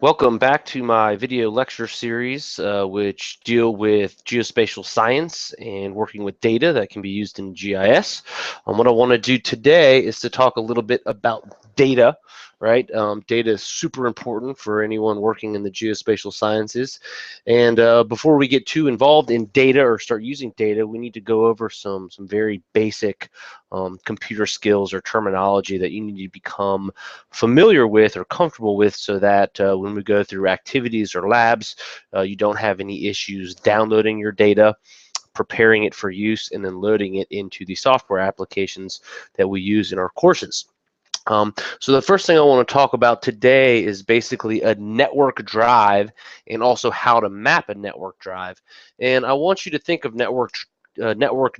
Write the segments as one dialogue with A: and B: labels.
A: Welcome back to my video lecture series, which deal with geospatial science and working with data that can be used in GIS. What I want to do today is to talk a little bit about data, right? Data is super important for anyone working in the geospatial sciences. And before we get too involved in data or start using data, we need to go over some very basic computer skills or terminology that you need to become familiar with or comfortable with so that when we go through activities or labs, you don't have any issues downloading your data, preparing it for use, and then loading it into the software applications that we use in our courses. So the first thing I want to talk about today is basically a network drive and also how to map a network drive. And I want you to think of network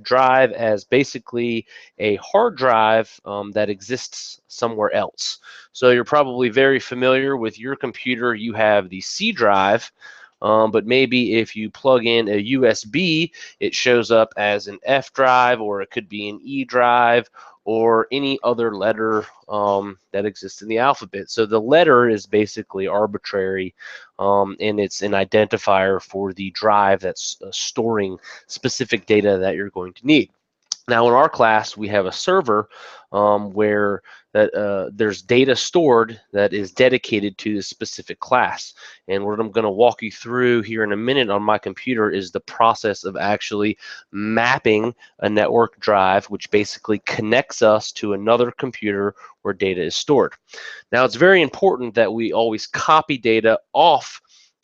A: drive as basically a hard drive that exists somewhere else. So you're probably very familiar with your computer. You have the C drive, but maybe if you plug in a USB, it shows up as an F drive, or it could be an E drive, or any other letter that exists in the alphabet. So the letter is basically arbitrary, and it's an identifier for the drive that's storing specific data that you're going to need. Now, in our class, we have a server where there's data stored that is dedicated to the specific class. And what I'm going to walk you through here in a minute on my computer is the process of actually mapping a network drive, which basically connects us to another computer where data is stored. Now, it's very important that we always copy data off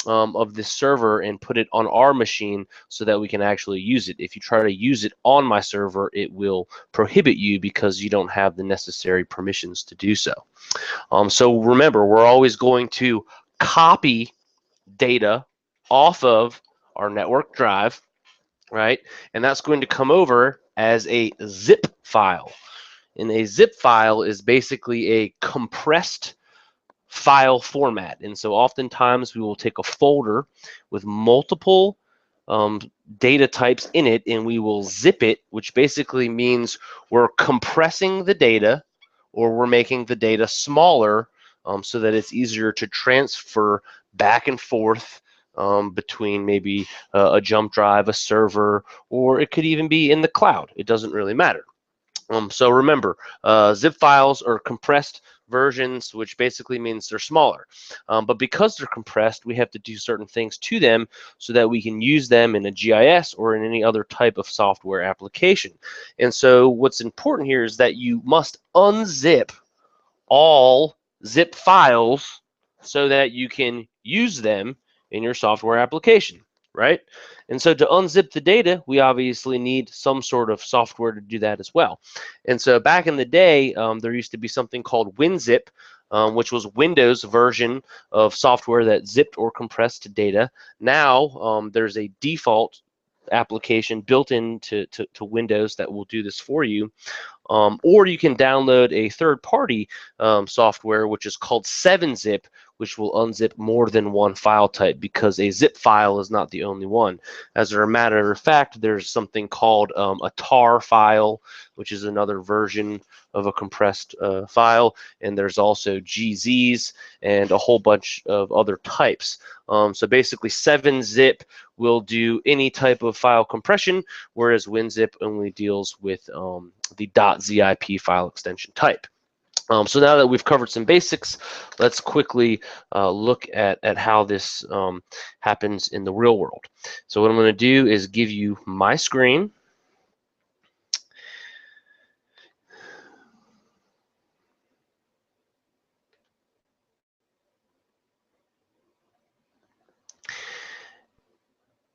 A: of this server and put it on our machine so that we can actually use it. If you try to use it on my server, it will prohibit you because you don't have the necessary permissions to do so. So remember, we're always going to copy data off of our network drive, right? And that's going to come over as a zip file. And a zip file is basically a compressed file format. And so oftentimes we will take a folder with multiple um, data types in it, and we will zip it, which basically means we're compressing the data, or we're making the data smaller so that it's easier to transfer back and forth between maybe a jump drive, a server, or it could even be in the cloud. It doesn't really matter. So remember, zip files are compressed versions, which basically means they're smaller. But because they're compressed, we have to do certain things to them so that we can use them in a GIS or in any other type of software application. And so what's important here is that you must unzip all zip files so that you can use them in your software application, right? And so to unzip the data, we obviously need some sort of software to do that as well. And so back in the day, there used to be something called WinZip, which was Windows version of software that zipped or compressed data. Now there's a default application built into Windows that will do this for you. Or you can download a third-party software, which is called 7-Zip, which will unzip more than one file type, because a zip file is not the only one. As a matter of fact, there's something called a tar file, which is another version of a compressed file, and there's also GZs and a whole bunch of other types. So basically 7-Zip will do any type of file compression, whereas WinZip only deals with the .zip file extension type. So now that we've covered some basics, let's quickly look at how this happens in the real world. So what I'm going to do is give you my screen.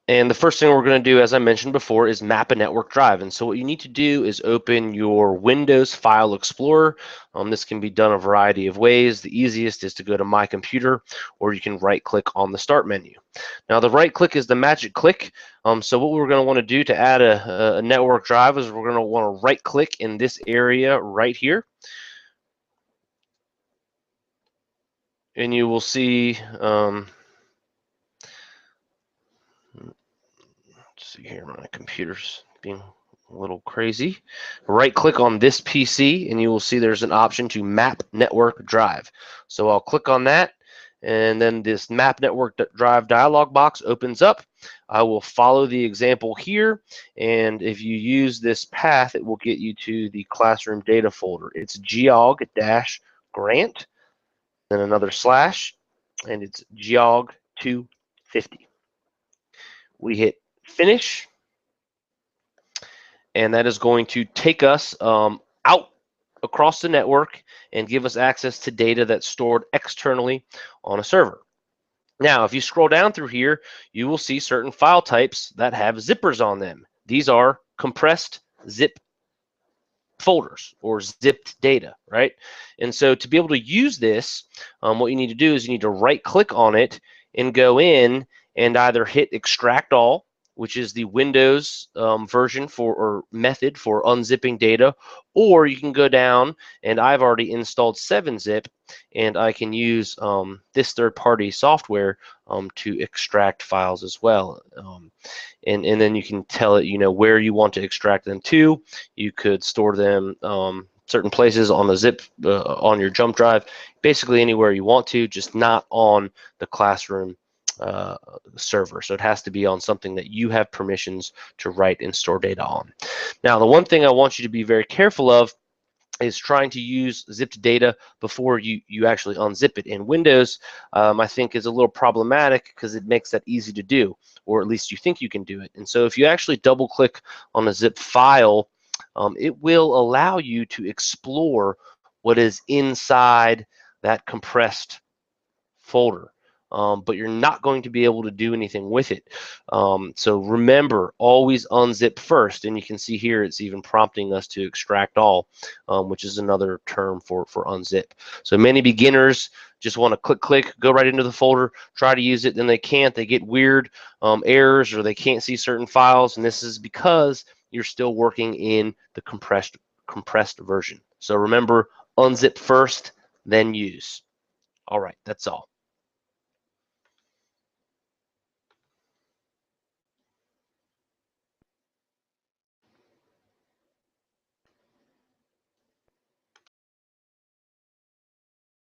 A: And the first thing we're going to do, as I mentioned before, is map a network drive. And so what you need to do is open your Windows File Explorer. This can be done a variety of ways. The easiest is to go to My Computer, or you can right-click on the Start menu. Now, the right-click is the magic click. So what we're going to want to do to add a network drive is we're going to want to right-click in this area right here. And you will see... see here, my computer's being a little crazy. Right click on this PC and you will see there's an option to map network drive. So I'll click on that, and then this map network drive dialog box opens up. I will follow the example here, and if you use this path, it will get you to the classroom data folder. It's geog-grant, then another slash, and it's geog 250. We hit finish, and that is going to take us out across the network and give us access to data that's stored externally on a server. Now, if you scroll down through here, you will see certain file types that have zippers on them. These are compressed zip folders or zipped data, right? And so to be able to use this, what you need to do is you need to right click on it and go in and either hit extract all, which is the Windows version for or method for unzipping data, or you can go down, and I've already installed 7-zip, and I can use this third-party software to extract files as well. And then you can tell it, where you want to extract them to. You could store them certain places on the zip on your jump drive, basically anywhere you want to, just not on the classroom server. So it has to be on something that you have permissions to write and store data on. Now, the one thing I want you to be very careful of is trying to use zipped data before you actually unzip it. In Windows, I think is a little problematic because it makes that easy to do, or at least you think you can do it. And so if you actually double click on a zip file, it will allow you to explore what is inside that compressed folder. But you're not going to be able to do anything with it. So remember, always unzip first, and you can see here it's even prompting us to extract all, which is another term for unzip. So many beginners just want to click, go right into the folder, try to use it, then they can't. They get weird errors, or they can't see certain files, and this is because you're still working in the compressed version. So remember, unzip first, then use. All right, that's all.